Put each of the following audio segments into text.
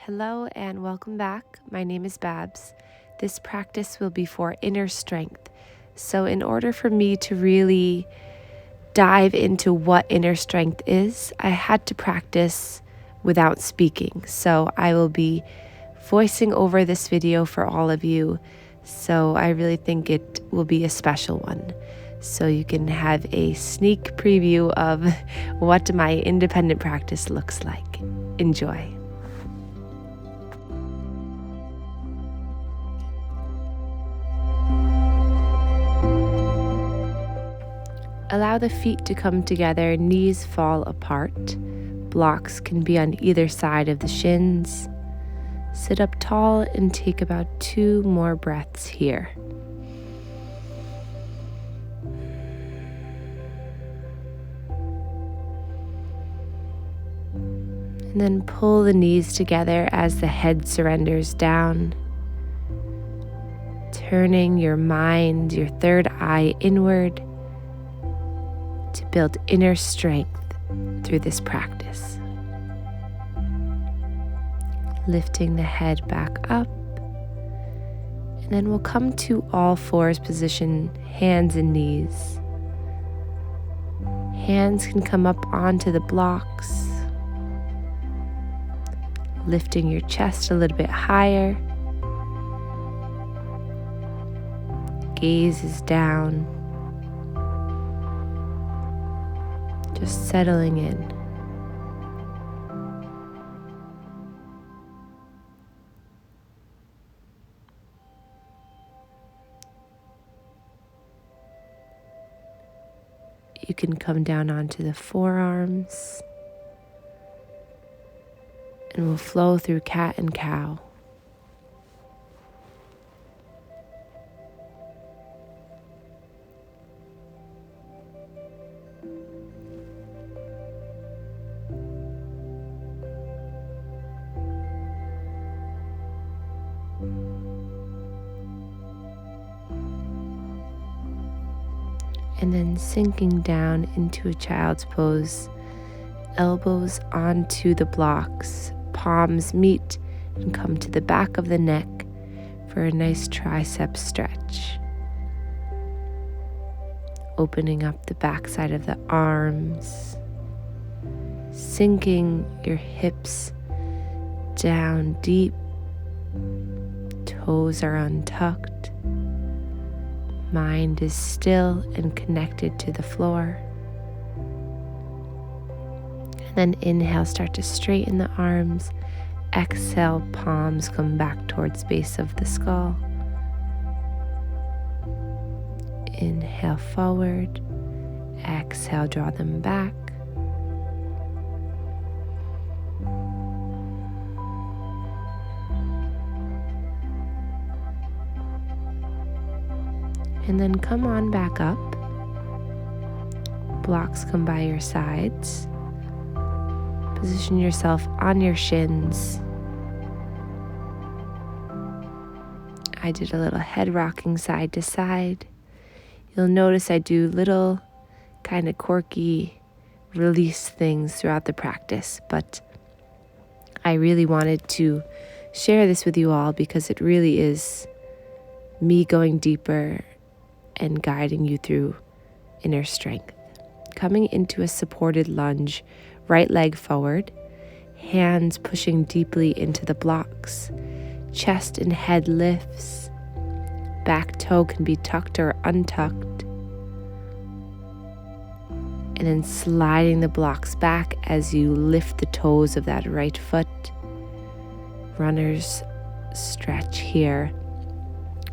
Hello and welcome back. My name is Babz. This practice will be for inner strength. So in order for me to really dive into what inner strength is, I had to practice without speaking. So I will be voicing over this video for all of you. So I really think it will be a special one. So you can have a sneak preview of what my independent practice looks like. Enjoy. Allow the feet to come together, knees fall apart. Blocks can be on either side of the shins. Sit up tall and take about 2 more breaths here. And then pull the knees together as the head surrenders down. Turning your mind, your third eye inward to build inner strength through this practice. Lifting the head back up, and then we'll come to all fours position, hands and knees. Hands can come up onto the blocks, lifting your chest a little bit higher. Gaze is down. Just settling in. You can come down onto the forearms, and we'll flow through cat and cow. And then sinking down into a child's pose, elbows onto the blocks, palms meet and come to the back of the neck for a nice tricep stretch. Opening up the backside of the arms, sinking your hips down deep, toes are untucked. Mind is still and connected to the floor. And then inhale, start to straighten the arms. Exhale, palms come back towards base of the skull. Inhale forward. Exhale, draw them back. And then come on back up. Blocks come by your sides. Position yourself on your shins. I did a little head rocking side to side. You'll notice I do little kind of quirky release things throughout the practice, but I really wanted to share this with you all because it really is me going deeper and guiding you through inner strength. Coming into a supported lunge, right leg forward, hands pushing deeply into the blocks, chest and head lifts, back toe can be tucked or untucked, and then sliding the blocks back as you lift the toes of that right foot. Runner's stretch here,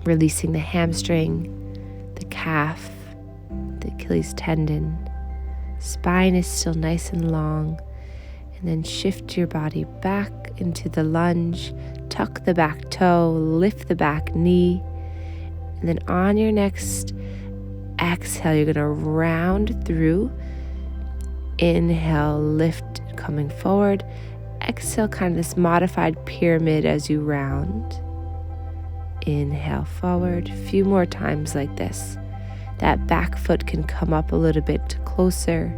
releasing the hamstring, the calf, the Achilles tendon. Spine is still nice and long. And then shift your body back into the lunge. Tuck the back toe, lift the back knee. And then on your next exhale, you're going to round through. Inhale, lift, coming forward. Exhale, kind of this modified pyramid as you round. Inhale forward, a few more times like this. That back foot can come up a little bit closer.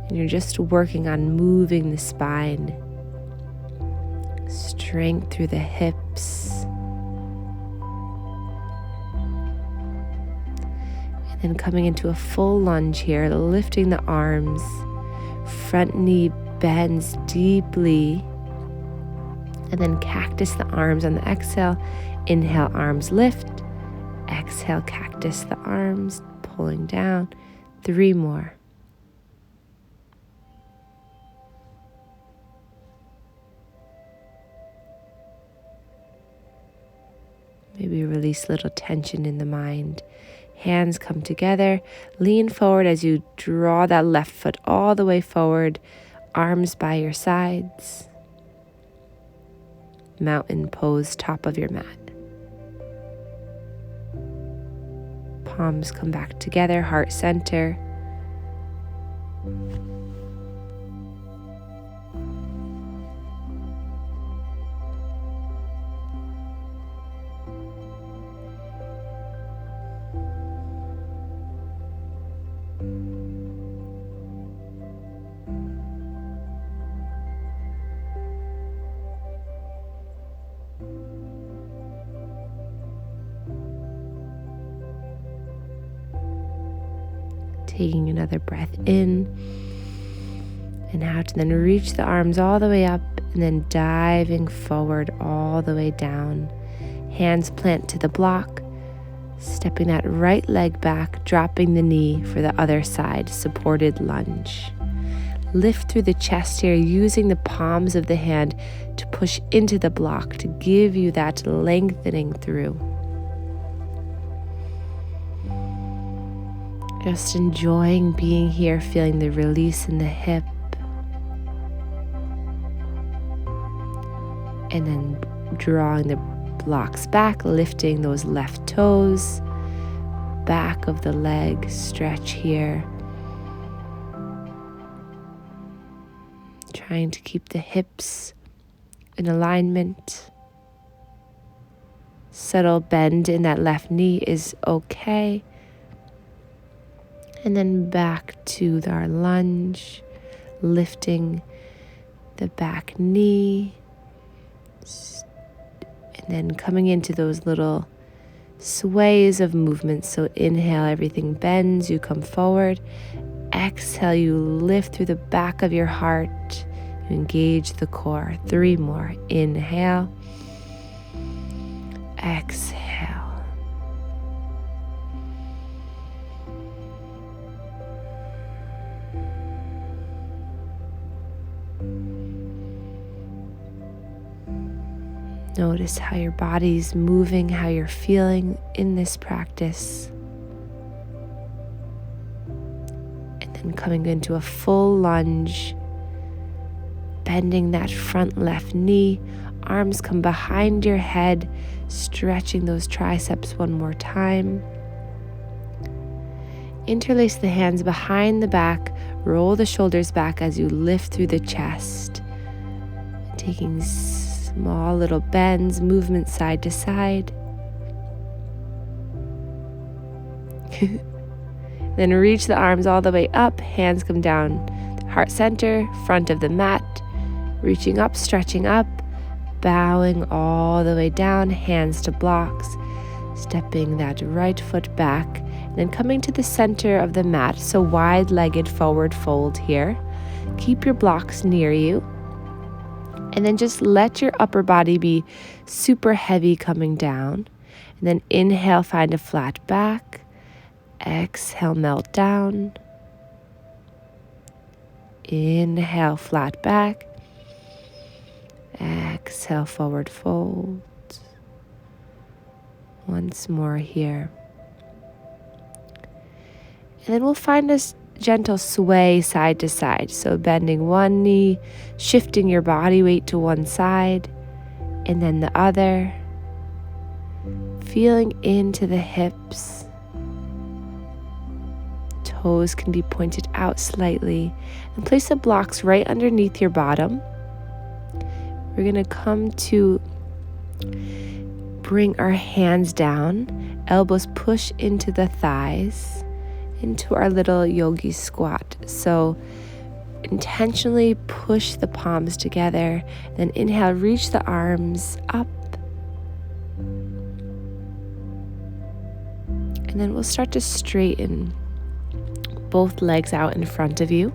And you're just working on moving the spine. Strength through the hips. And then coming into a full lunge here, lifting the arms. Front knee bends deeply. And then cactus the arms on the exhale. Inhale, arms lift. Exhale, cactus the arms, pulling down. 3 more. Maybe release a little tension in the mind. Hands come together. Lean forward as you draw that left foot all the way forward. Arms by your sides. Mountain pose, top of your mat. Palms come back together, heart center. Taking another breath in and out, and then reach the arms all the way up and then diving forward all the way down. Hands plant to the block, stepping that right leg back, dropping the knee for the other side, supported lunge. Lift through the chest here, using the palms of the hand to push into the block to give you that lengthening through. Just enjoying being here, feeling the release in the hip. And then drawing the blocks back, lifting those left toes, back of the leg, stretch here. Trying to keep the hips in alignment. Subtle bend in that left knee is okay. And then back to our lunge, lifting the back knee. And then coming into those little sways of movement. So inhale, everything bends, you come forward. Exhale, you lift through the back of your heart. You engage the core. 3 more. Inhale. Exhale. Notice how your body's moving, how you're feeling in this practice. And then coming into a full lunge, bending that front left knee, arms come behind your head, stretching those triceps one more time. Interlace the hands behind the back, roll the shoulders back as you lift through the chest, taking small little bends, movement side to side. Then reach the arms all the way up, hands come down, heart center, front of the mat, reaching up, stretching up, bowing all the way down, hands to blocks, stepping that right foot back, and then coming to the center of the mat, so wide-legged forward fold here. Keep your blocks near you. And then just let your upper body be super heavy coming down. And then inhale, find a flat back. Exhale, melt down. Inhale, flat back. Exhale, forward fold. Once more here. And then we'll find a gentle sway side to side. So bending one knee, shifting your body weight to one side, and then the other. Feeling into the hips. Toes can be pointed out slightly. And place the blocks right underneath your bottom. We're going to come to bring our hands down. Elbows push into the thighs. Into our little yogi squat. So intentionally push the palms together. Then inhale, reach the arms up. And then we'll start to straighten both legs out in front of you.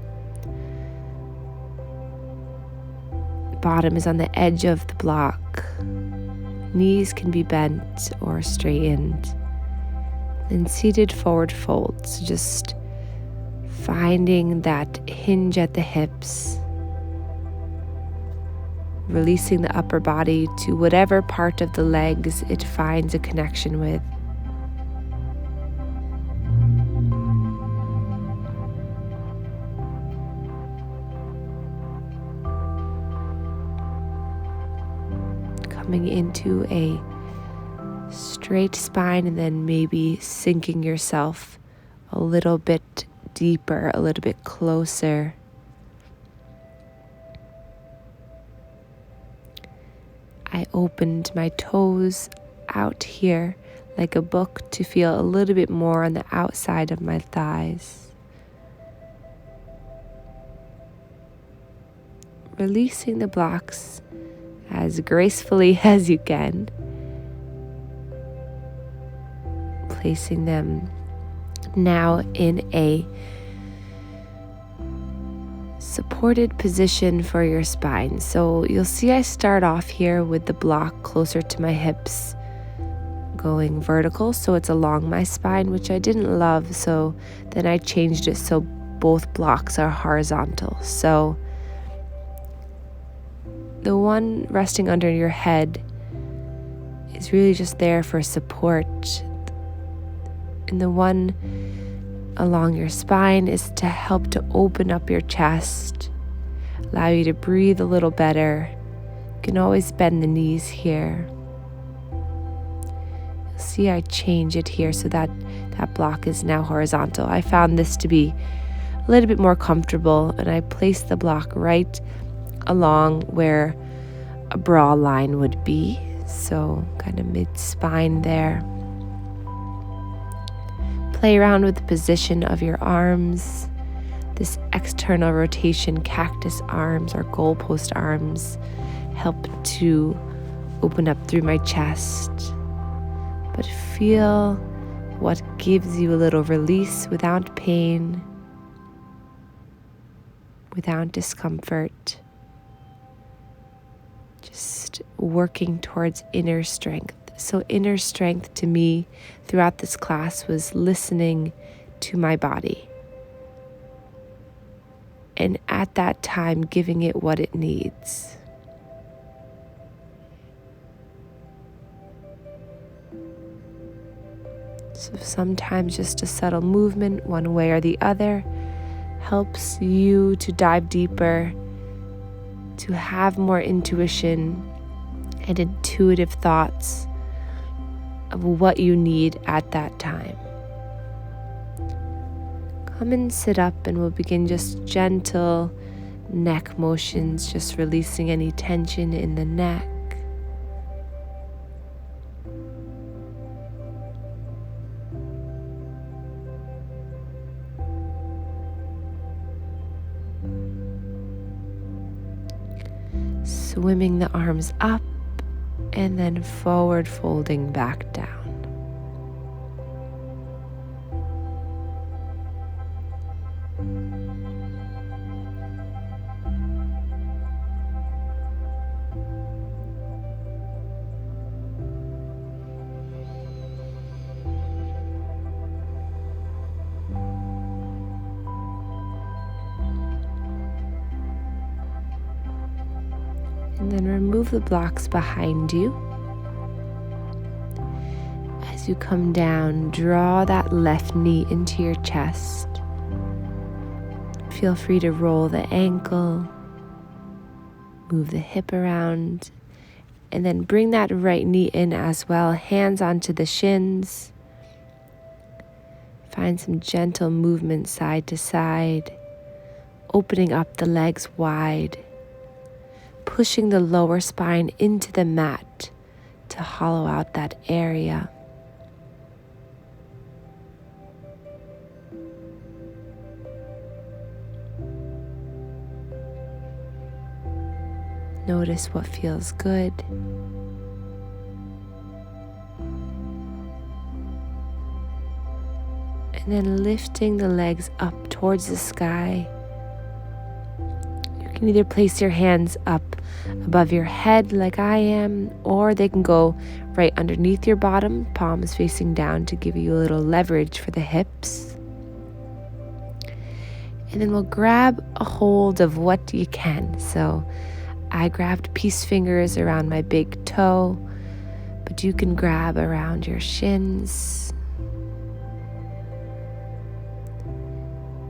Bottom is on the edge of the block. Knees can be bent or straightened. And seated forward fold. So just finding that hinge at the hips. Releasing the upper body to whatever part of the legs it finds a connection with. Coming into a straight spine and then maybe sinking yourself a little bit deeper, a little bit closer. I opened my toes out here like a book to feel a little bit more on the outside of my thighs. Releasing the blocks as gracefully as you can. Placing them now in a supported position for your spine. So you'll see I start off here with the block closer to my hips, going vertical so it's along my spine, which I didn't love, so then I changed it so both blocks are horizontal. So the one resting under your head is really just there for support, and the one along your spine is to help to open up your chest, allow you to breathe a little better. You can always bend the knees here. You'll see I change it here so that that block is now horizontal. I found this to be a little bit more comfortable, and I place the block right along where a bra line would be, so kind of mid-spine there. Play around with the position of your arms. This external rotation, cactus arms or goalpost arms, help to open up through my chest. But feel what gives you a little release without pain, without discomfort. Just working towards inner strength. So inner strength to me throughout this class was listening to my body. And at that time, giving it what it needs. So sometimes just a subtle movement one way or the other helps you to dive deeper, to have more intuition and intuitive thoughts of what you need at that time. Come and sit up, and we'll begin just gentle neck motions, just releasing any tension in the neck. Swimming the arms up and then forward folding back down. And then remove the blocks behind you. As you come down, draw that left knee into your chest. Feel free to roll the ankle, move the hip around, and then bring that right knee in as well. Hands onto the shins. Find some gentle movement side to side, opening up the legs wide, pushing the lower spine into the mat to hollow out that area. Notice what feels good. And then lifting the legs up towards the sky. You can either place your hands up above your head like I am, or they can go right underneath your bottom, palms facing down to give you a little leverage for the hips. And then we'll grab a hold of what you can. So I grabbed peace fingers around my big toe, but you can grab around your shins.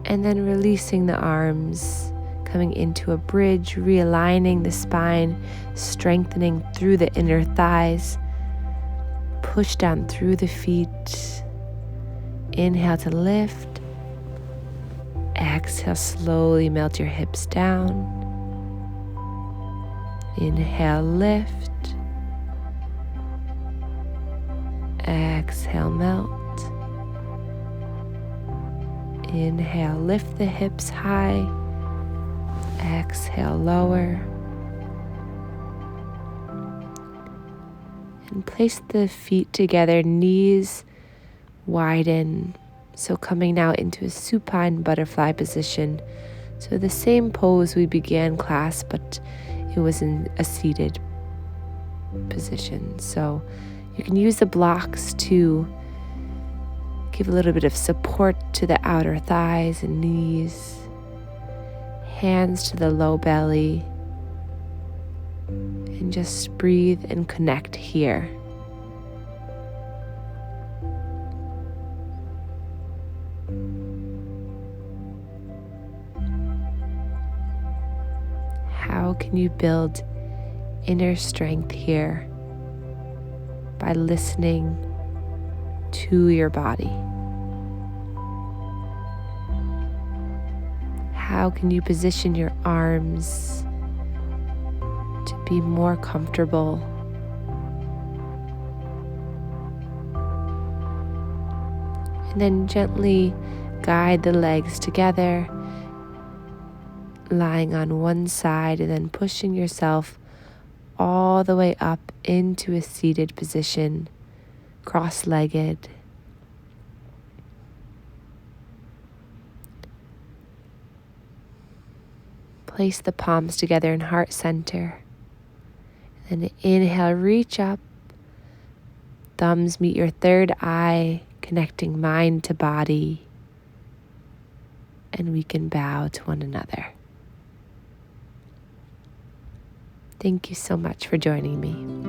And then releasing the arms, coming into a bridge, realigning the spine, strengthening through the inner thighs. Push down through the feet. Inhale to lift. Exhale, slowly melt your hips down. Inhale, lift. Exhale, melt. Inhale, lift the hips high. Exhale, lower. And place the feet together, knees widen. So coming now into a supine butterfly position. So the same pose we began class, but it was in a seated position. So you can use the blocks to give a little bit of support to the outer thighs and knees. Hands to the low belly. And just breathe and connect here. How can you build inner strength here? By listening to your body. How can you position your arms to be more comfortable? And then gently guide the legs together, lying on one side and then pushing yourself all the way up into a seated position, cross-legged. Place the palms together in heart center. And inhale, reach up. Thumbs meet your third eye, connecting mind to body. And we can bow to one another. Thank you so much for joining me.